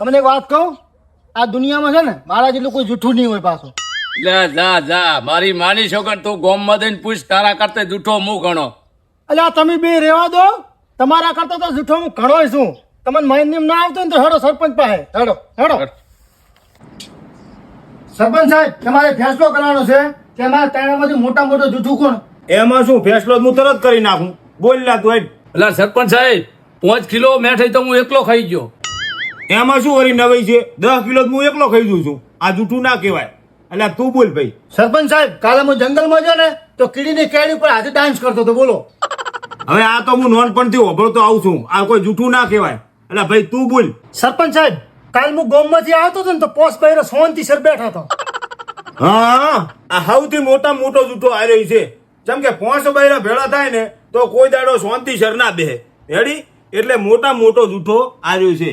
તમને એક વાત કહું, આ દુનિયામાં છે ને મારા જેટલું કોઈ જૂઠું નહીં હોય પાછું. લે જા જા મારી માની છોકર તું ગોમમાં જઈને પૂછ તારા કરતે જૂઠો મું ગણો. એટલે આ તમે બે રહેવા દો, તમારા કરતા તો જૂઠો હું ઘણોય છું. તમને માઇન્ડ ના આવતો ને તો હેડો સરપંચ પાસે. હેડો હેડો. સરપંચ સાહેબ, તમારે ફેસલો કરવાનો છે કે અમારા ત્રણમાંથી મોટા મોટો જૂઠું કોણ? એમાં શું ફેસલો હું તરત કરી નાખું. બોલ લા તું હેડ. એટલે સરપંચ સાહેબ 5 કિલો મેઠાઈ તો હું એકલો ખાઈ ગયો. એમાં શું વળી નવાઈ છે? 10 કિલો હું એકલો ખાઈ દઉં છું. આ જૂઠું ના કહેવાય. એટલે તું બોલ ભાઈ. સરપંચ સાહેબ, કાલે હું જંગલમાં ગયો ને તો કીડીની કેળી ઉપર હાથે ડાન્સ કરતો હતો. બોલો. હવે આ તો હું નોનપણથી ઓભળતો આવું છું. આ કોઈ જૂઠું ના કહેવાય. એટલે ભાઈ તું બોલ. સરપંચ સાહેબ, કાલ હું ગામમાંથી આવતો હતો ને તો પોસ પહેરો સોનથી સર બેઠા હતો. હા, આ સૌથી મોટા મોટો જૂઠો આવ્યો છે. જેમ કે 5 બૈરા ભેળા થાય ને તો કોઈ દાડો શાંતિ સર ના બેહે. રેડી? એટલે મોટા મોટો જૂઠો આવ્યો છે.